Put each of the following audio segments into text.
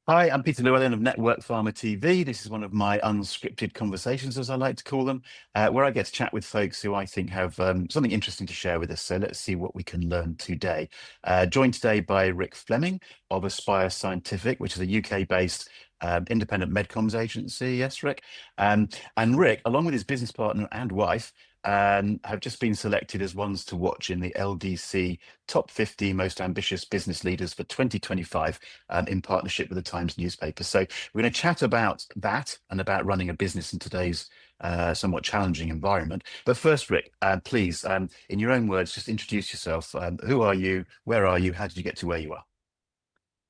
Hi, I'm Peter Llewellyn of NetworkPharma TV. This is one of my unscripted conversations, as I like to call them, where I get to chat with folks who I think have something interesting to share with us. So let's see what we can learn today. Joined today by Rick Flemming of Aspire Scientific, which is a UK-based independent MedComms agency. Yes, Rick. And Rick, along with his business partner and wife, have just been selected as ones to watch in the LDC Top 50 Most Ambitious Business Leaders for 2025 in partnership with the Times newspaper. So we're going to chat about that and about running a business in today's somewhat challenging environment. But first, Rick, please, in your own words, just introduce yourself. Who are you? Where are you? How did you get to where you are?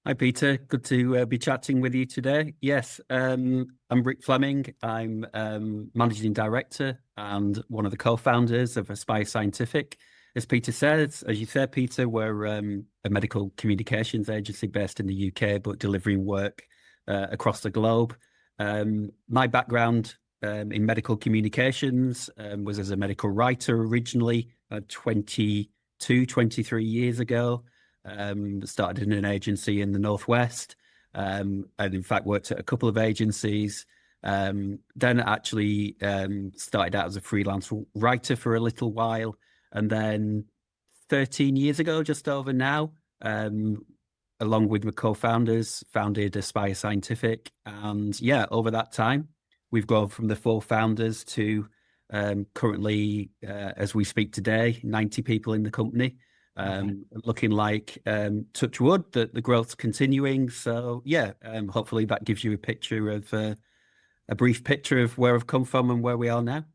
Hi, Peter. Good to be chatting with you today. Yes, I'm Rick Flemming. I'm Managing Director and one of the co-founders of Aspire Scientific. As Peter says, as you said, Peter, we're a medical communications agency based in the UK, but delivering work across the globe. My background in medical communications was as a medical writer originally 23 years ago. Started in an agency in the Northwest, and in fact worked at a couple of agencies. Then actually started out as a freelance writer for a little while, and then 13 years ago, just over now, along with my co-founders, founded Aspire Scientific. And yeah, over that time, we've grown from the four founders to currently, as we speak today, 90 people in the company. Looking like touch wood that the growth's continuing. So yeah, hopefully that gives you a picture of a brief picture of where I've come from and where we are now.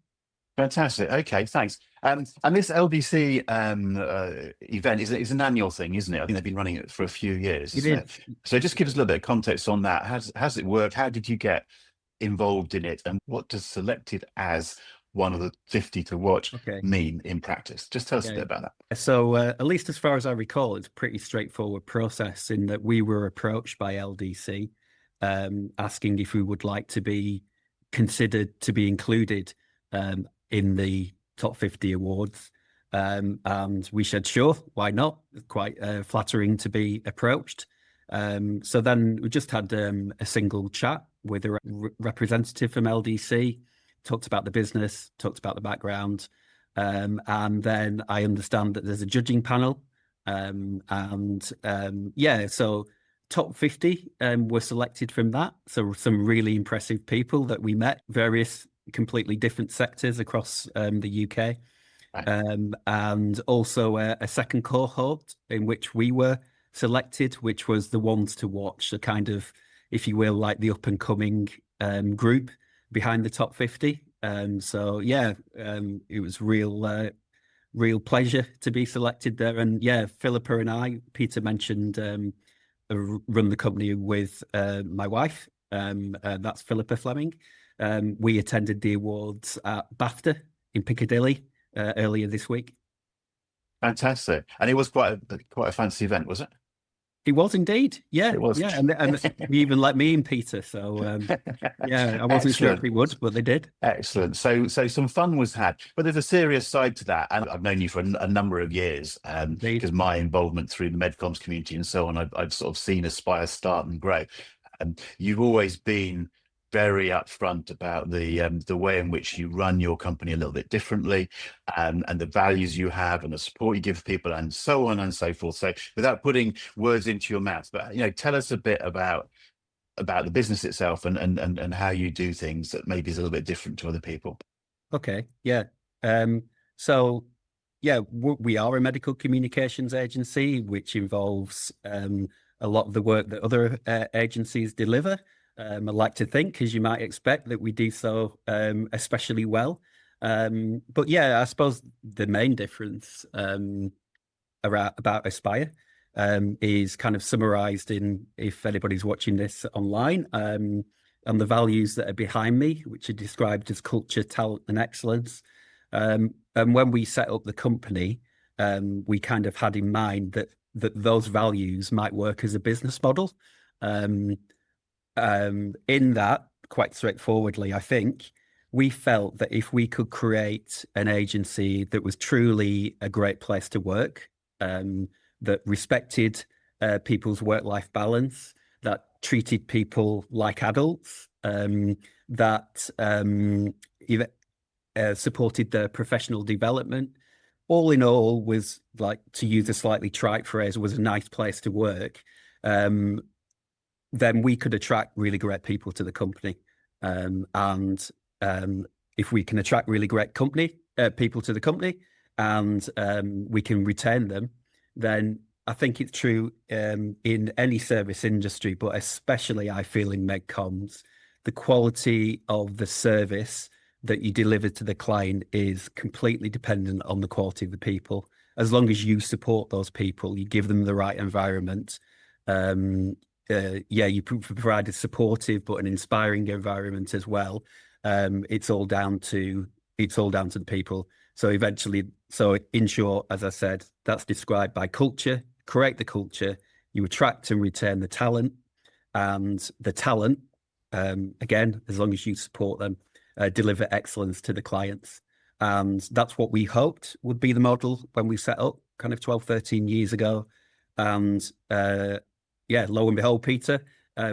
Fantastic. Okay, thanks. And this LDC event is an annual thing, isn't it? I think they've been running it for a few years, It isn't is. it? So just give us a little bit of context on that. How's it work? How did you get involved in it? And what does selected as one of the 50 to watch Okay. mean in practice? Just tell us a Yeah. bit about that. So at least as far as I recall, it's a pretty straightforward process in that we were approached by LDC asking if we would like to be considered to be included in the top 50 awards. And we said, sure, why not? Quite flattering to be approached. So then we just had a single chat with a representative from LDC, talked about the business, talked about the background. And then I understand that there's a judging panel. Yeah, so top 50 were selected from that. So some really impressive people that we met, various completely different sectors across the UK. Right. And also a second cohort in which we were selected, which was the ones to watch, the kind of, if you will, like the up and coming group behind the top 50. So yeah, it was real pleasure to be selected there. And yeah, Philippa and I, Peter mentioned, run the company with my wife. That's Philippa Flemming. We attended the awards at BAFTA in Piccadilly earlier this week. Fantastic. And it was quite a fancy event, was it? It was indeed, yeah, It was. yeah, and they even let me in, Peter. So yeah, I wasn't sure if Excellent. he would, but they did. Excellent. So some fun was had, but there's a serious side to that. And I've known you for a number of years, Indeed. because my involvement through the MedComms community and so on, I've sort of seen Aspire start and grow. And you've always been very upfront about the way in which you run your company a little bit differently, and the values you have and the support you give people and so on and so forth. So without putting words into your mouth, but tell us a bit about the business itself and how you do things that maybe is a little bit different to other people. Okay, yeah. So yeah, we are a medical communications agency, which involves a lot of the work that other agencies deliver. I like to think, as you might expect, that we do so especially well. But yeah, I suppose the main difference about Aspire is kind of summarized in, if anybody's watching this online, and the values that are behind me, which are described as culture, talent, and excellence. And when we set up the company, we kind of had in mind that those values might work as a business model. In that, quite straightforwardly, I think we felt that if we could create an agency that was truly a great place to work, that respected people's work-life balance, that treated people like adults, that supported their professional development. All in all, was, like, to use a slightly trite phrase, was a nice place to work. Then we could attract really great people to the company. And if we can attract really great people to the company, and we can retain them, then I think it's true in any service industry, but especially I feel in MedComms, the quality of the service that you deliver to the client is completely dependent on the quality of the people. As long as you support those people, you give them the right environment. You provide a supportive but an inspiring environment as well. It's all down to the people. So eventually, in short, as I said, that's described by culture. Create the culture, you attract and retain the talent, and the talent, again, as long as you support them, deliver excellence to the clients. And that's what we hoped would be the model when we set up kind of 12, 13 years ago. And lo and behold, Peter, I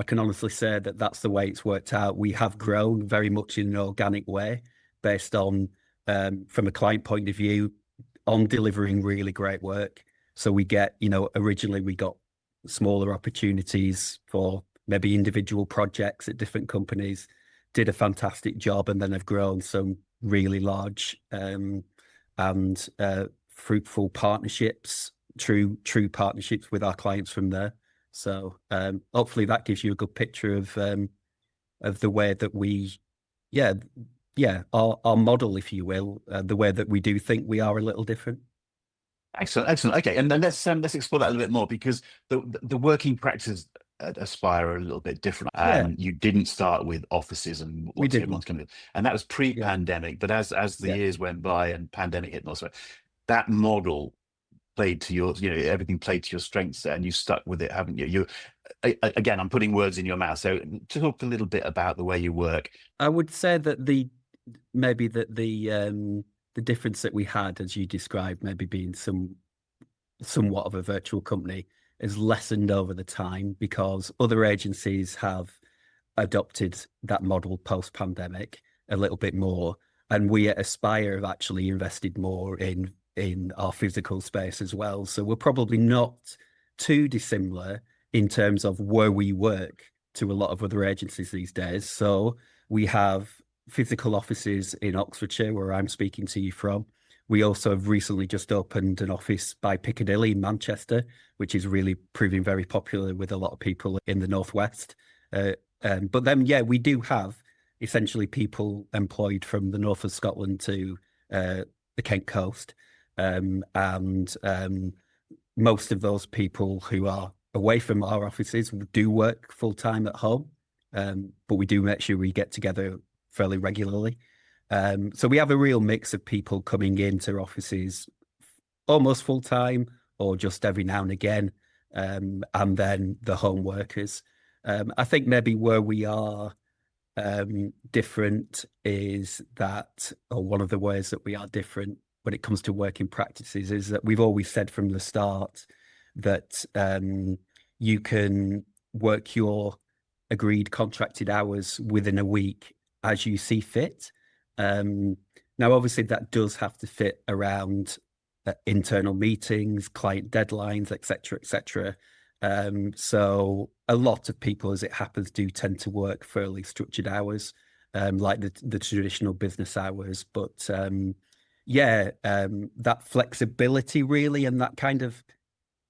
can honestly say that that's the way it's worked out. We have grown very much in an organic way based on, from a client point of view, on delivering really great work. So we get, originally we got smaller opportunities for maybe individual projects at different companies, did a fantastic job, and then have grown some really large and fruitful partnerships, true partnerships with our clients from there. So hopefully that gives you a good picture of the way that we, our model, if you will, the way that we do think we are a little different. Excellent. Okay, and then let's explore that a little bit more, because the working practices at Aspire are a little bit different. You didn't start with offices and what everyone's coming, and that was pre-pandemic. But as the years went by and pandemic hit, and also that model played to your, everything played to your strengths there, and you stuck with it, haven't you? Again, I'm putting words in your mouth. So talk a little bit about the way you work. I would say that the difference that we had, as you described, maybe being somewhat of a virtual company, has lessened over the time, because other agencies have adopted that model post-pandemic a little bit more, and we at Aspire have actually invested more in our physical space as well. So we're probably not too dissimilar in terms of where we work to a lot of other agencies these days. So we have physical offices in Oxfordshire, where I'm speaking to you from. We also have recently just opened an office by Piccadilly in Manchester, which is really proving very popular with a lot of people in the Northwest. But then, we do have essentially people employed from the north of Scotland to the Kent coast. And most of those people who are away from our offices do work full-time at home. But we do make sure we get together fairly regularly. So we have a real mix of people coming into offices almost full-time or just every now and again, and then the home workers. I think maybe where we are different is that, or one of the ways that we are different when it comes to working practices, is that we've always said from the start that you can work your agreed contracted hours within a week as you see fit. Now, obviously, that does have to fit around internal meetings, client deadlines, etc., etc. So a lot of people, as it happens, do tend to work fairly structured hours, like the traditional business hours. But that flexibility really, and that kind of,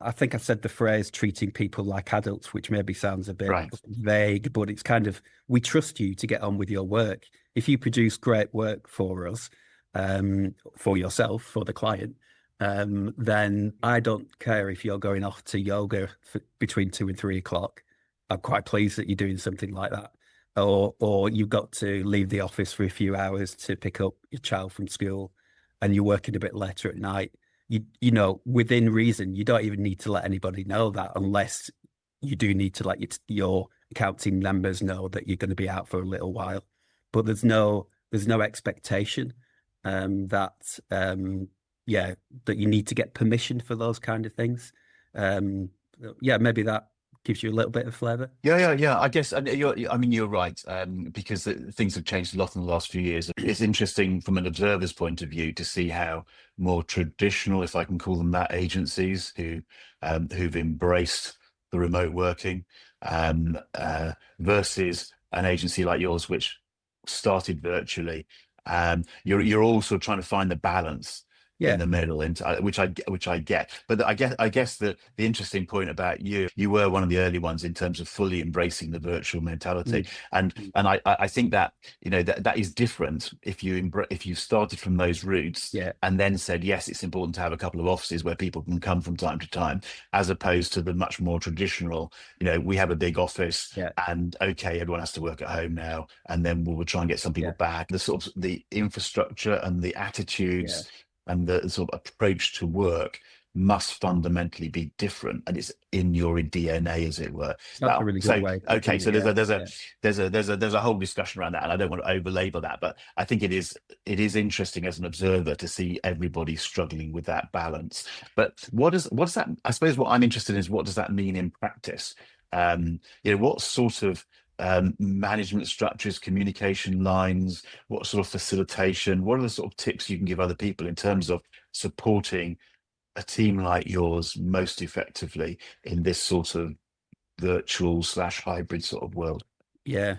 I think I said the phrase treating people like adults, which maybe sounds a bit vague, but it's kind of, we trust you to get on with your work. If you produce great work for us, for yourself, for the client, then I don't care if you're going off to yoga between 2 and 3 o'clock. I'm quite pleased that you're doing something like that. Or you've got to leave the office for a few hours to pick up your child from school, and you're working a bit later at night. You know, within reason, you don't even need to let anybody know that, unless you do need to let your account team members know that you're going to be out for a little while. But there's no expectation that you need to get permission for those kind of things. Maybe that gives you a little bit of flavour. Yeah. I guess I mean, you're right, because things have changed a lot in the last few years. It's interesting from an observer's point of view to see how more traditional, if I can call them that, agencies who've embraced the remote working, versus an agency like yours, which started virtually. You're also trying to find the balance in Yeah, the middle, which I get. But I guess the interesting point about you were one of the early ones in terms of fully embracing the virtual mentality, mm, and mm, I think that that is different if you started from those roots yeah, and then said yes, it's important to have a couple of offices where people can come from time to time, as opposed to the much more traditional. We have a big office, yeah, and okay, everyone has to work at home now, and then we'll try and get some people back. The sort of the infrastructure and the yeah. attitudes and the sort of approach to work must fundamentally be different, and it's in your DNA, as it were. That's a really good So way of okay, putting so it. Yeah, yeah, there's a whole discussion around that, and I don't want to over label that, but I think it is interesting as an observer to see everybody struggling with that balance. But what does that, I suppose what I'm interested in is, what does that mean in practice? What sort of management structures, communication lines, what sort of facilitation, what are the sort of tips you can give other people in terms of supporting a team like yours most effectively in this sort of virtual/hybrid sort of world? yeah.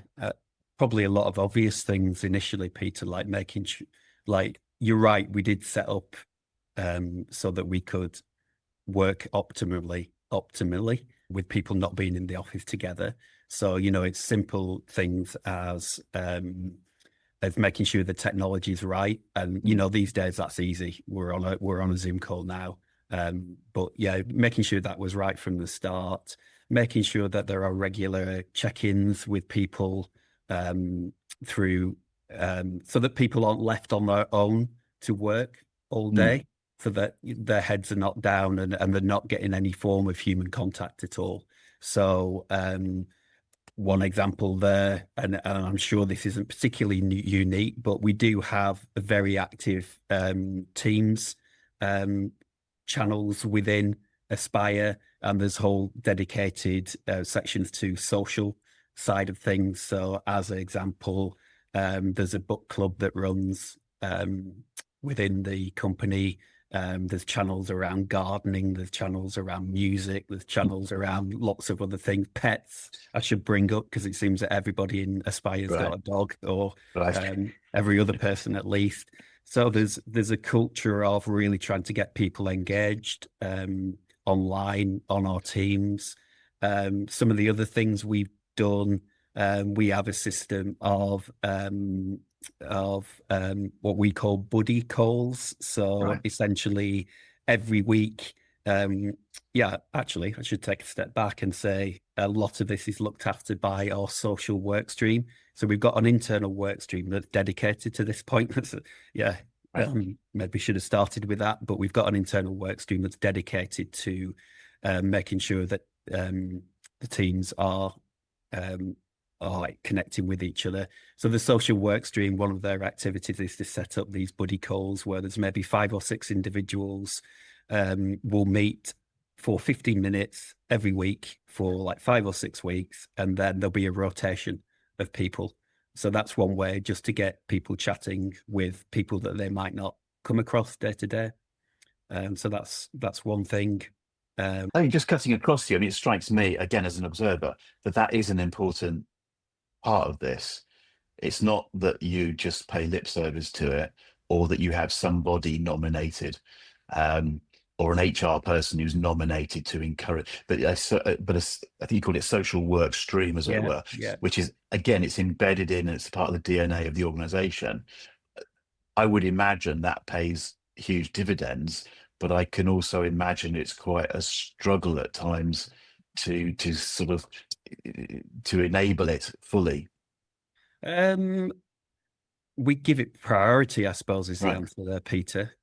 Probably a lot of obvious things initially, Peter, like making sure, like you're right, we did set up so that we could work optimally with people not being in the office together. So, it's simple things as making sure the technology is right. And, these days that's easy. We're on a Zoom call now. But yeah, making sure that was right from the start, making sure that there are regular check-ins with people through so that people aren't left on their own to work all Mm, day, so that their heads are not down and they're not getting any form of human contact at all. So one example there, and I'm sure this isn't particularly unique, but we do have a very active Teams channels within Aspire, and there's whole dedicated sections to social side of things. So as an example, there's a book club that runs within the company. There's channels around gardening, there's channels around music, there's channels around lots of other things. Pets, I should bring up, because it seems that everybody in Aspire's got right, a dog, or right. every other person at least. So there's a culture of really trying to get people engaged online on our teams. Some of the other things we've done, we have a system of what we call buddy calls. So Right. essentially every week, yeah, actually, I should take a step back and say a lot of this is looked after by our social work stream. So we've got an internal work stream that's dedicated to this point. Yeah, Right. maybe should have started with that, but we've got an internal work stream that's dedicated to making sure that the teams are like connecting with each other. So the social work stream, one of their activities is to set up these buddy calls where there's maybe 5 or 6 individuals will meet for 15 minutes every week for like 5 or 6 weeks, and then there'll be a rotation of people. So that's one way, just to get people chatting with people that they might not come across day to day. So that's one thing. I mean, just cutting across here, I mean, it strikes me again as an observer that is an important part of this. It's not that you just pay lip service to it, or that you have somebody nominated, um, or an HR person who's nominated to encourage, but I think you call it social work stream, as it Yeah, were, yeah. which is, again, it's embedded in, it's part of the DNA of the organization. I would imagine that pays huge dividends, but I can also imagine it's quite a struggle at times to sort of to enable it fully. Um, we give it priority, I suppose, is the Right. answer there, Peter.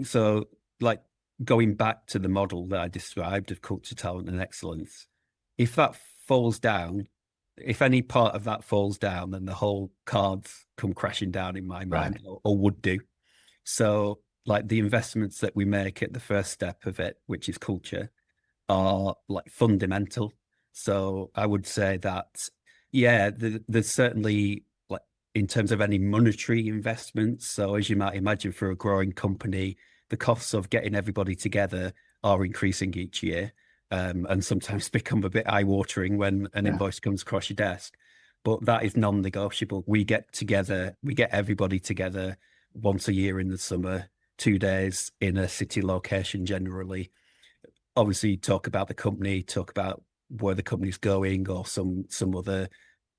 So, like, going back to the model that I described of culture, talent, and excellence, if that falls down, if any part of that falls down, then the whole cards come crashing down in my Right. mind, or would do. So, like the investments that we make at the first step of it, which is culture, are like fundamental. So I would say that, yeah, there's certainly, like, in terms of any monetary investments. So as you might imagine, for a growing company, the costs of getting everybody together are increasing each year, and sometimes become a bit eye-watering when an Yeah. invoice comes across your desk. But that is non-negotiable. We get everybody together once a year in the summer, 2 days in a city location generally. Obviously, talk about the company, talk about where the company's going, or some other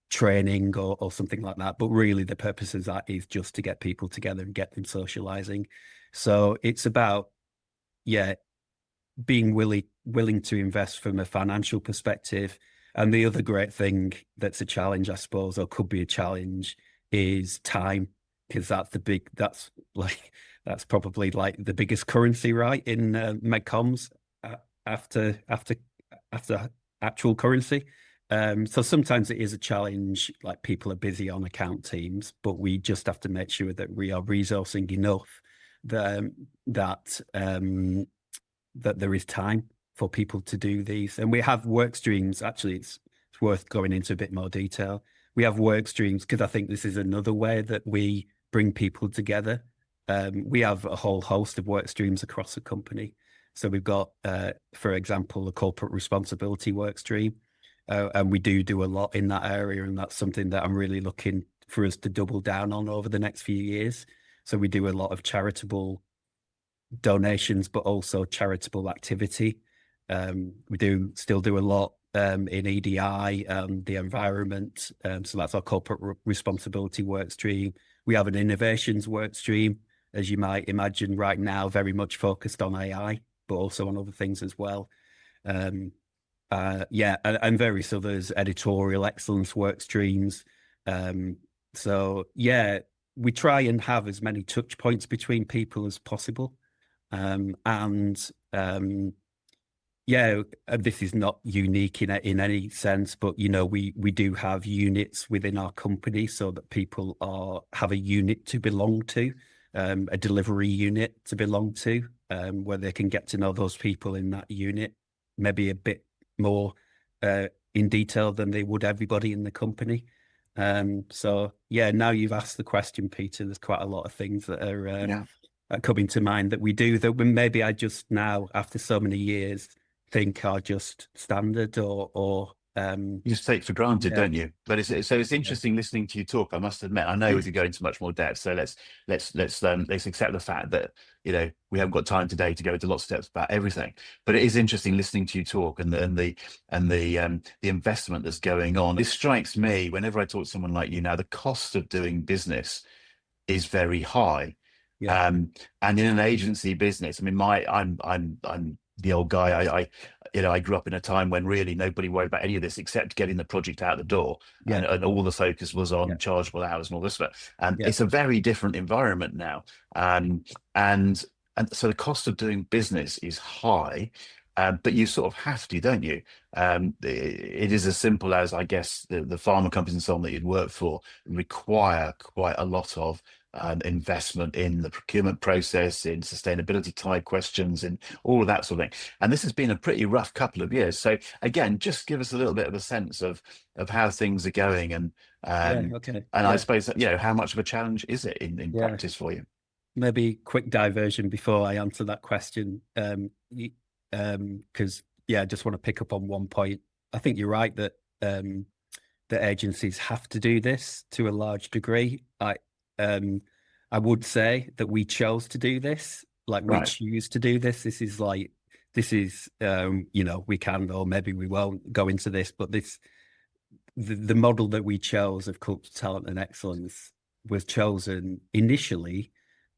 training, or something like that. But really, the purpose of that is just to get people together and get them socializing. So it's about, yeah, being willing to invest from a financial perspective. And the other great thing that's a challenge, I suppose, or could be a challenge, is time, because that's probably like the biggest currency, right, in MedComms, after actual currency. So sometimes it is a challenge, like people are busy on account teams, but we just have to make sure that we are resourcing enough that that there is time for people to do these. And we have work streams. Actually, it's worth going into a bit more detail. We have work streams because I think this is another way that we bring people together. We have a whole host of work streams across the company. So we've got, for example, the corporate responsibility work stream, and we do a lot in that area, and that's something that I'm really looking for us to double down on over the next few years. So we do a lot of charitable donations, but also charitable activity. We still do a lot in EDI, the environment. So that's our corporate responsibility work stream. We have an innovations work stream, as you might imagine, right now, very much focused on AI, but also on other things as well. Yeah, and various others, editorial excellence work streams. So yeah, we try and have as many touch points between people as possible. And yeah, this is not unique in any sense, but we do have units within our company so that people have a unit to belong to, a delivery unit to belong to, where they can get to know those people in that unit maybe a bit more in detail than they would everybody in the company. So yeah, now you've asked the question, Peter, there's quite a lot of things that are coming to mind that we do that maybe I just now, after so many years, think are just standard or You just take for granted, yeah, don't you? But it's interesting listening to you talk. I must admit, I know we could go into much more depth. So let's accept the fact that we haven't got time today to go into lots of depth about everything. But it is interesting listening to you talk and the investment that's going on. This strikes me whenever I talk to someone like you now. The cost of doing business is very high. yeah, And in an agency business, I mean, I'm the old guy. I grew up in a time when really nobody worried about any of this except getting the project out the door, yeah, and all the focus was on yeah, chargeable hours and all this stuff. And yeah, it's a very different environment now. And so the cost of doing business is high. But you sort of have to, don't you? It is as simple as, I guess, the pharma companies and so on that you'd work for require quite a lot of investment in the procurement process, in sustainability type questions, and all of that sort of thing. And this has been a pretty rough couple of years. So again, just give us a little bit of a sense of how things are going, and yeah, okay, I yeah, suppose that, how much of a challenge is it in yeah. practice for you? Maybe quick diversion before I answer that question. Because yeah, I just want to pick up on one point. I think you're right that the agencies have to do this to a large degree. Um, I would say that we chose to do this, like we Right. choose to do this. This is we can, or maybe we won't go into this, but the model that we chose of culture, talent, and excellence was chosen initially,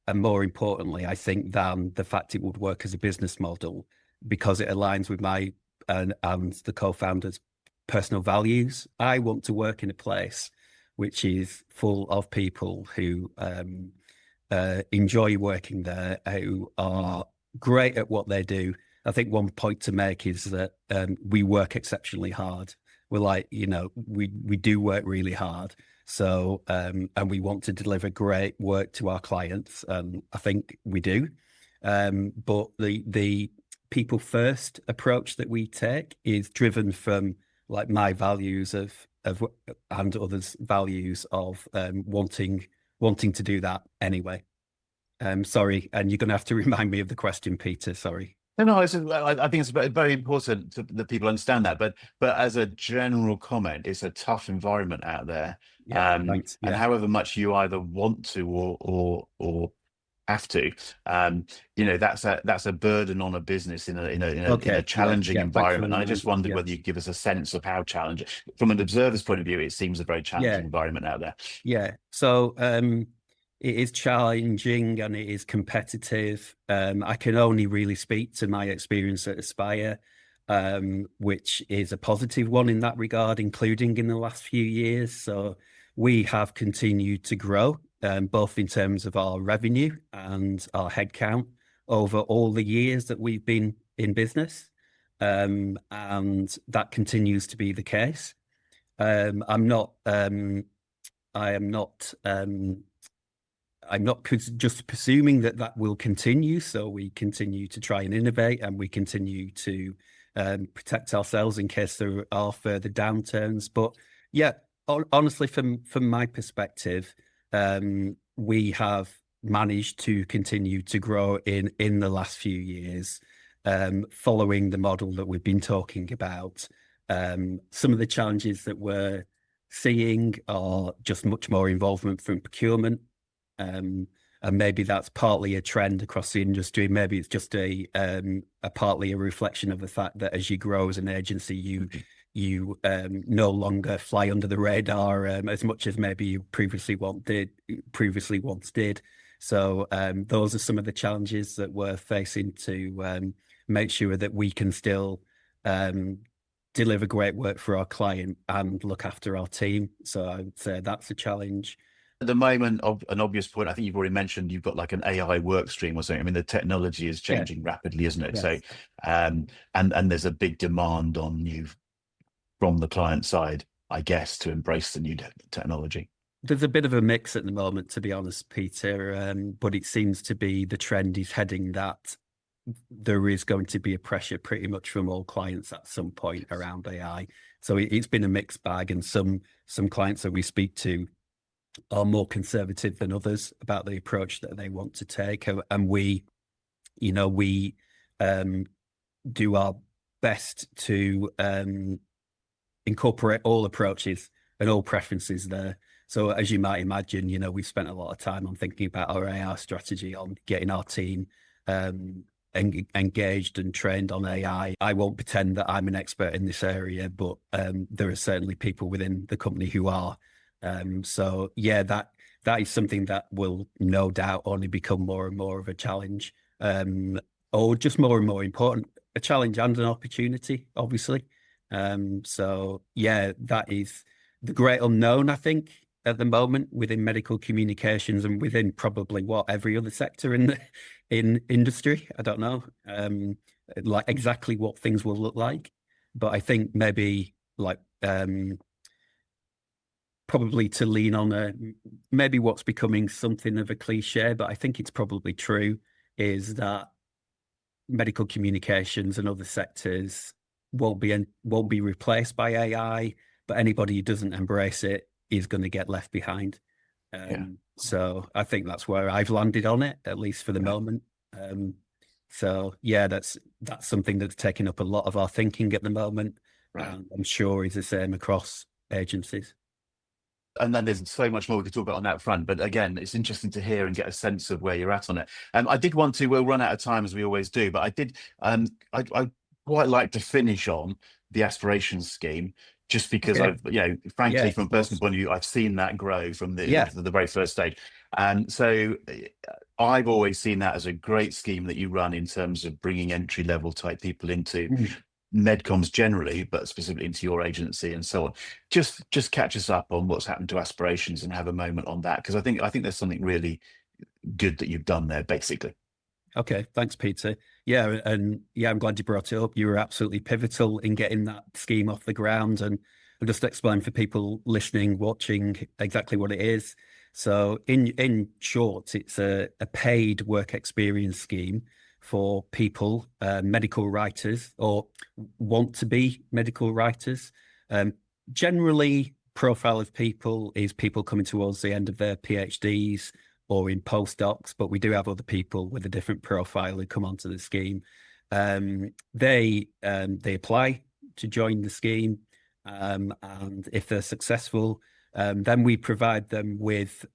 and more importantly, I think, than the fact it would work as a business model, because it aligns with my and the co-founders' personal values. I want to work in a place which is full of people who enjoy working there, who are great at what they do. I think one point to make is that we work exceptionally hard. We're like, we do work really hard. So, and we want to deliver great work to our clients. I think we do. But the people first approach that we take is driven from like my values of and others' values of wanting to do that anyway. Sorry, and you're going to have to remind me of the question, Peter. Sorry. No, I think it's very important that people understand that. But as a general comment, it's a tough environment out there. Yeah, thanks. And Yeah. however much you either want to or have to, that's a burden on a business in a challenging environment. And I just wondered whether you could give us a sense of how challenging, from an observer's point of view, it seems a very challenging environment out there. Yeah. So it is challenging and it is competitive. I can only really speak to my experience at Aspire, which is a positive one in that regard, including in the last few years. So we have continued to grow, both in terms of our revenue and our headcount over all the years that we've been in business. And that continues to be the case. I'm not just presuming that will continue. So we continue to try and innovate, and we continue to protect ourselves in case there are further downturns. But yeah, honestly, from my perspective, we have managed to continue to grow in the last few years, following the model that we've been talking about. Some of the challenges that we're seeing are just much more involvement from procurement. And maybe that's partly a trend across the industry. Maybe it's just a partly a reflection of the fact that as you grow as an agency, you no longer fly under the radar as much as maybe you previously once did. So those are some of the challenges that we're facing to make sure that we can still deliver great work for our client and look after our team. So I would say that's a challenge. At the moment, an obvious point, I think you've already mentioned, you've got like an AI work stream or something. I mean, the technology is changing rapidly, isn't it? Yes. So, and there's a big demand on you from the client side, I guess, to embrace the new technology. There's a bit of a mix at the moment, to be honest, Peter, but it seems to be the trend is heading that there is going to be a pressure pretty much from all clients at some point around AI. So it's been a mixed bag, and some clients that we speak to are more conservative than others about the approach that they want to take. And we do our best to incorporate all approaches and all preferences there. So as you might imagine, we've spent a lot of time on thinking about our AI strategy, on getting our team engaged and trained on AI. I won't pretend that I'm an expert in this area, but there are certainly people within the company who are. So yeah, that is something that will no doubt only become more and more of a challenge, or just more and more important, a challenge and an opportunity, obviously. So yeah, that is the great unknown, I think, at the moment within medical communications and within probably every other sector in industry. I don't know, like exactly what things will look like, but I think maybe like, probably to lean on maybe what's becoming something of a cliche, but I think it's probably true, is that medical communications and other sectors won't be replaced by AI, but anybody who doesn't embrace it is going to get left behind. So I think that's where I've landed on it, at least for the moment. So yeah, that's something that's taking up a lot of our thinking at the moment. I'm sure is the same across agencies. And then there's so much more we could talk about on that front. But again, it's interesting to hear and get a sense of where you're at on it. I did want to, we'll run out of time as we always do, but I did, I'd quite like to finish on the aspirations scheme, just because I've, frankly, from a personal point of view, I've seen that grow from the very first stage. And so I've always seen that as a great scheme that you run in terms of bringing entry level type people into MedComms generally, but specifically into your agency and so on. Just catch us up on what's happened to aspirations and have a moment on that, because I think there's something really good that you've done there, basically. Okay, thanks, Peter. Yeah, and I'm glad you brought it up. You were absolutely pivotal in getting that scheme off the ground, and I'll just explain for people listening, watching, exactly what it is. So in short, it's a paid work experience scheme for people, medical writers, or want to be medical writers. Generally, profile of people is people coming towards the end of their PhDs or in postdocs, but we do have other people with a different profile who come onto the scheme. They apply to join the scheme, and if they're successful, then we provide them with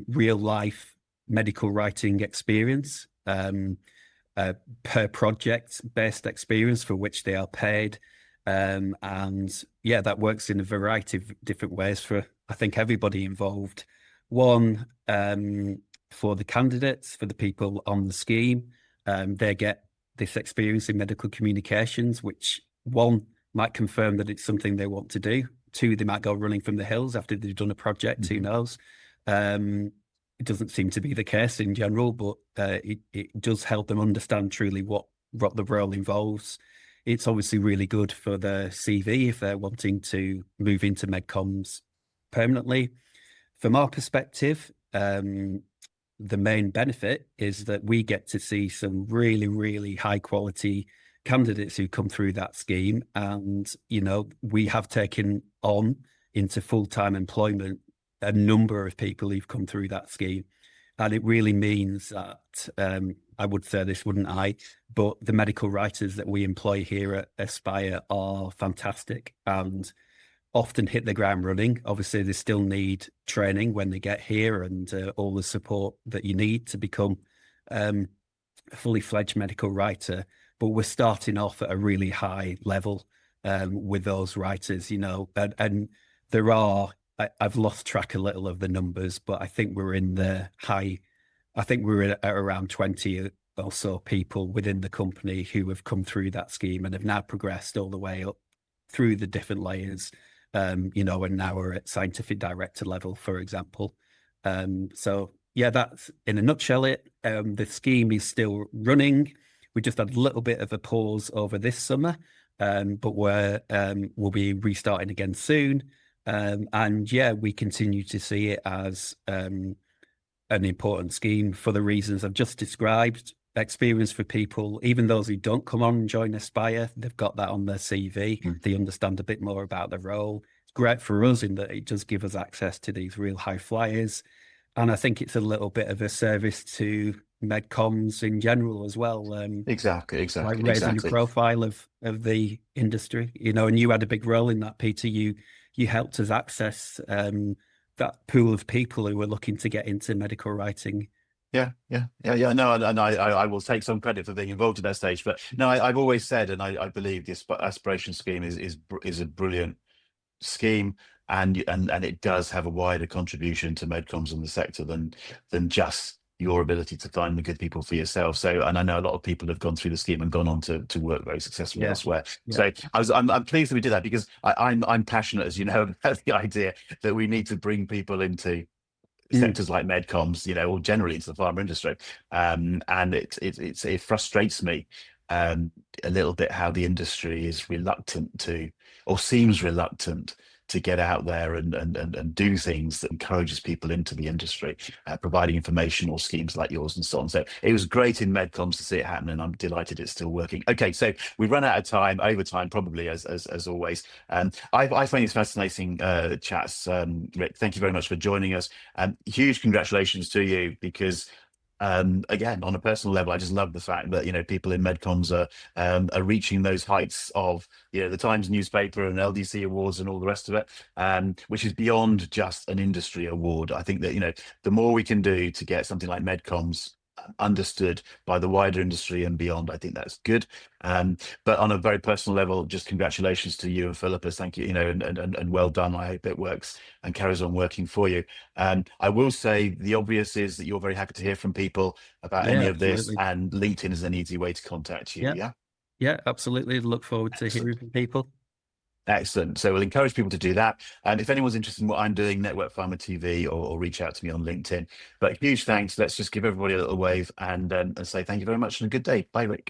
real life medical writing experience, per project based experience for which they are paid. And yeah, that works in a variety of different ways for, I think, everybody involved. One, for the candidates, for the people on the scheme, they get this experience in medical communications, which one might confirm that it's something they want to do. Two, they might go running from the hills after they've done a project. Who knows? It doesn't seem to be the case in general, but it does help them understand truly what the role involves. It's obviously really good for their CV if they're wanting to move into MedComms permanently. From our perspective, the main benefit is that we get to see some really, really high quality candidates who come through that scheme. And, you know, we have taken on into full-time employment a number of people who've come through that scheme. And it really means that, I would say this, wouldn't I? But the medical writers that we employ here at Aspire are fantastic and often hit the ground running. Obviously, they still need training when they get here and all the support that you need to become a fully fledged medical writer. But we're starting off at a really high level with those writers, you know, and there are, I've lost track a little of the numbers, but I think we're in the high, I think we're at around 20 or so people within the company who have come through that scheme and have now progressed all the way up through the different layers, you know, and now we're at scientific director level, for example. So yeah, that's in a nutshell it. The scheme is still running. We just had a little bit of a pause over this summer, but we'll be restarting again soon. And yeah, we continue to see it as an important scheme for the reasons I've just described. Experience for people, even those who don't come on and join Aspire, they've got that on their CV. They understand a bit more about the role. It's great for us in that it does give us access to these real high flyers. And I think it's a little bit of a service to MedComms in general as well. Exactly. Like raising the profile of the industry, you know, and you had a big role in that, Peter. You helped us access that pool of people who were looking to get into medical writing. Yeah. No, and I will take some credit for being involved at that stage. But no, I've always said, and I believe this aspiration scheme is a brilliant scheme, and it does have a wider contribution to MedComms in the sector than just your ability to find the good people for yourself. So, and I know a lot of people have gone through the scheme and gone on to work very successfully elsewhere. So I'm pleased that we did that, because I'm passionate, as you know, about the idea that we need to bring people into sectors like MedComms, you know, or generally into the pharma industry. And it frustrates me a little bit how the industry is reluctant to, or seems reluctant to, get out there and do things that encourages people into the industry, providing information or schemes like yours and so on. So it was great in MedComms to see it happen, and I'm delighted it's still working. Okay, so we've run out of time, overtime probably, as always. I find these fascinating chats. Rick, thank you very much for joining us. Huge congratulations to you, because again, on a personal level, I just love the fact that, you know, people in MedComms are reaching those heights of, you know, the Times newspaper and LDC awards and all the rest of it, which is beyond just an industry award. I think that, you know, the more we can do to get something like MedComms understood by the wider industry and beyond, I think that's good. But on a very personal level, just congratulations to you and Philippa. Thank you, you know, and well done. I hope it works and carries on working for you. I will say the obvious is that you're very happy to hear from people about any of this, and LinkedIn is an easy way to contact you. Yeah, absolutely. Look forward to hearing from people. Excellent. So we'll encourage people to do that. And if anyone's interested in what I'm doing, NetworkPharma TV, or reach out to me on LinkedIn. But huge thanks. Let's just give everybody a little wave and say thank you very much and a good day. Bye, Rick.